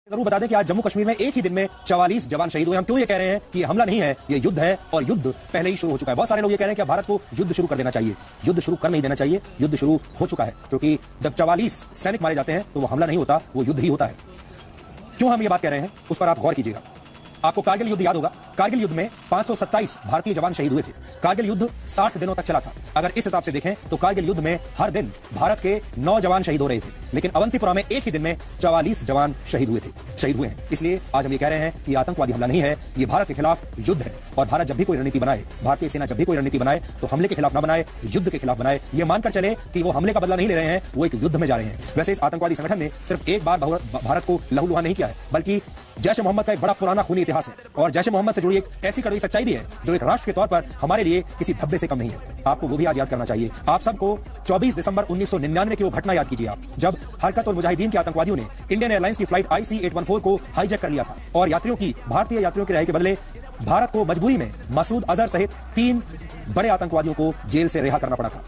जरूर बता दें कि आज जम्मू कश्मीर में एक ही दिन में 44 जवान शहीद हुए। हम क्यों ये कह रहे हैं कि ये हमला नहीं है, ये युद्ध है और युद्ध पहले ही शुरू हो चुका है। बहुत सारे लोग ये कह रहे हैं कि भारत को युद्ध शुरू कर देना चाहिए। युद्ध शुरू कर नहीं देना चाहिए, युद्ध शुरू हो चुका है, क्योंकि जब 44 सैनिक मारे जाते हैं तो वो हमला नहीं होता, वो युद्ध ही होता है। क्यों हम ये बात कह रहे हैं उस पर आप गौर कीजिएगा। आपको कारगिल युद्ध याद होगा। कारगिल युद्ध में 527 भारतीय जवान शहीद हुए थे। कारगिल युद्ध 60 दिनों तक चला था। अगर इस हिसाब से देखें तो कारगिल युद्ध में हर दिन भारत के 9 जवान शहीद हो रहे थे, लेकिन अवंतीपुरा में एक ही दिन में 44 जवान शहीद हुए हैं। इसलिए आज हम ये कह रहे हैं कि आतंकवादी हमला नहीं है, ये भारत के खिलाफ युद्ध है। और भारत जब भी कोई रणनीति बनाए, भारतीय सेना जब भी कोई रणनीति बनाए तो हमले के खिलाफ ना बनाए, युद्ध के खिलाफ बनाए। ये मानकर चले कि वो हमले का बदला नहीं ले रहे हैं, वो एक युद्ध में जा रहे हैं। वैसे इस आतंकवादी संगठन ने सिर्फ एक बार भारत को लहूलुहान नहीं किया है, बल्कि जैश ए मोहम्मद का एक बड़ा पुराना खूनी इतिहास है और जैश ए मोहम्मद से जुड़ी एक ऐसी कड़वी सच्चाई भी है जो एक राष्ट्र के तौर पर हमारे लिए किसी धब्बे से कम नहीं है। आपको वो भी आज याद करना चाहिए। आप सबको 24 दिसंबर 1999 की वो घटना याद कीजिए आप, जब हरकत और मुजाहिदीन के आतंकवादियों ने इंडियन एयरलाइंस की फ्लाइट IC-814 को हाईजैक कर लिया था और भारतीय यात्रियों की रिहाई के बदले भारत को मजबूरी में मसूद अजहर सहित 3 बड़े आतंकवादियों को जेल से रिहा करना पड़ा था।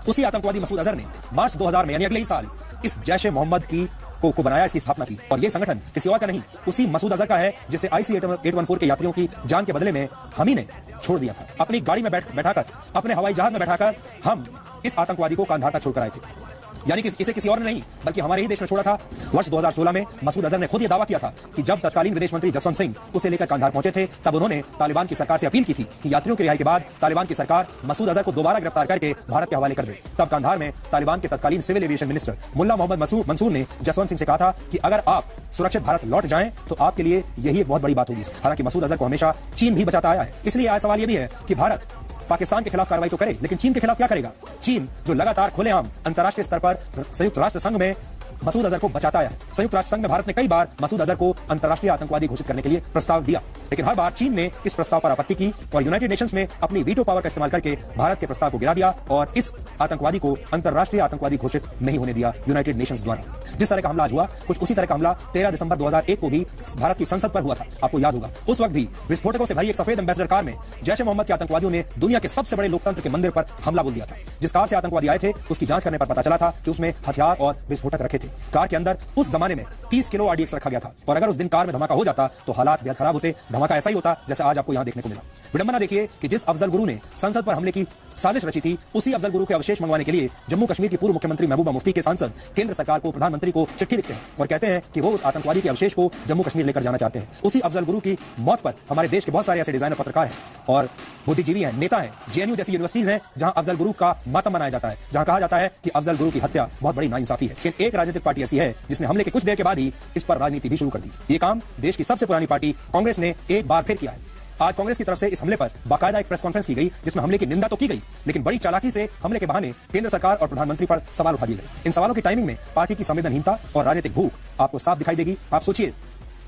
उसी आतंकवादी मसूद अजहर ने मार्च 2000 में यानी अगले ही साल इस जैश ए मोहम्मद को बनाया, इसकी स्थापना की। और ये संगठन किसी और का नहीं, उसी मसूद अजहर का है जिसे IC-814 के यात्रियों की जान के बदले में हम ही ने छोड़ दिया था। अपनी गाड़ी में बैठाकर, अपने हवाई जहाज में बैठाकर हम इस आतंकवादी को कांधार तक छोड़कर आए थे। यानी कि इसे किसी और ने नहीं बल्कि हमारे ही देश ने छोड़ा था। वर्ष 2016 में मसूद अजहर ने खुद ये दावा किया था कि जब तत्कालीन विदेश मंत्री जसवंत सिंह उसे लेकर कांधार पहुंचे थे, तब उन्होंने तालिबान की सरकार से अपील की थी कि यात्रियों की रिहाई के बाद तालिबान की सरकार मसूद अजहर को दोबारा गिरफ्तार करके भारत के हवाले कर दे। तब कांधार में तालिबान के तत्कालीन सिविल एविएशन मिनिस्टर मुल्ला मोहम्मद मंसूर ने जसवंत सिंह से कहा था कि अगर आप सुरक्षित भारत लौट जाएं तो आपके लिए यही एक बहुत बड़ी बात होगी। हालांकि मसूद अजहर को हमेशा चीन भी बचाता आया है। इसलिए आज सवाल यह भी है कि भारत पाकिस्तान के खिलाफ कार्रवाई तो करे, लेकिन चीन के खिलाफ क्या करेगा? चीन जो लगातार खुलेआम अंतर्राष्ट्रीय स्तर पर संयुक्त राष्ट्र संघ में मसूद अजहर को बचाता आया है। संयुक्त राष्ट्र संघ में भारत ने कई बार मसूद अजहर को अंतर्राष्ट्रीय आतंकवादी घोषित करने के लिए प्रस्ताव दिया, लेकिन हर बार चीन ने इस प्रस्ताव पर आपत्ति की और यूनाइटेड नेशंस में अपनी वीटो पावर का इस्तेमाल करके भारत के प्रस्ताव को गिरा दिया और इस आतंकवादी को अंतर्राष्ट्रीय आतंकवादी घोषित नहीं होने दिया यूनाइटेड नेशंस द्वारा। जिस तरह का हमला आज हुआ, कुछ उसी तरह का हमला 13 दिसंबर 2001 को भी भारत की संसद पर हुआ था। आपको याद होगा, उस वक्त भी विस्फोटकों से भरी एक सफेद एम्बेसडर कार में जैश ए मोहम्मद के आतंकवादियों ने दुनिया के सबसे बड़े लोकतंत्र के मंदिर पर हमला बोल दिया था। जिस कार से आतंकवादी आए थे उसकी जांच करने पर पता चला था कि उसमें हथियार और विस्फोटक रखे थे। कार के अंदर उस जमाने में 30 किलो RDX रखा गया था और अगर उस दिन कार में धमाका हो जाता तो हालात बेहद खराब होते। धमाका ऐसा ही होता जैसे आज आपको यहां देखने को मिला। विडंबना देखिए कि जिस अफजल गुरु ने संसद पर हमले की साजिश रची थी, उसी अफजल गुरु के अवशेष मंगवाने के लिए जम्मू कश्मीर की पूर्व मुख्यमंत्री महबूबा मुफ्ती के सांसद केंद्र सरकार को, प्रधानमंत्री को चिट्ठी लिखते हैं और कहते हैं कि वो उस आतंकवादी के अवशेष को जम्मू कश्मीर लेकर जाना चाहते हैं। उसी अफजल गुरु की मौत पर हमारे देश के बहुत सारे ऐसे डिजाइनर, पत्रकार हैं और बुद्धिजीवी हैं, नेता हैं, JNU जैसी यूनिवर्सिटीज हैं जहां अफजल गुरु का मातम मनाया जाता है, जहां कहा जाता है कि अफजल गुरु की हत्या बहुत बड़ी नाइंसाफी है। लेकिन एक राजनीतिक पार्टी ऐसी है जिसने हमले के कुछ देर के बाद ही इस पर राजनीति भी शुरू कर दी। ये काम देश की सबसे पुरानी पार्टी कांग्रेस ने एक बार फिर किया है। आज कांग्रेस की तरफ से इस हमले पर बाकायदा एक प्रेस कॉन्फ्रेंस की गई, जिसमें हमले की निंदा तो की गई, लेकिन बड़ी चालाकी से हमले के बहाने केंद्र सरकार और प्रधानमंत्री पर सवाल उठा दिए गए। इन सवालों की टाइमिंग में पार्टी की संवेदनहीनता और राजनीतिक भूख आपको साफ दिखाई देगी। आप सोचिए,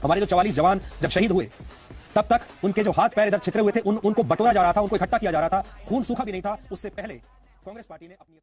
हमारे जो 44 जवान जब शहीद हुए, तब तक उनके जो हाथ पैर इधर छितरे हुए थे, उनको बटोरा जा रहा था, उनको इकट्ठा किया जा रहा था, खून सूखा भी नहीं था। उससे पहले कांग्रेस पार्टी ने अपनी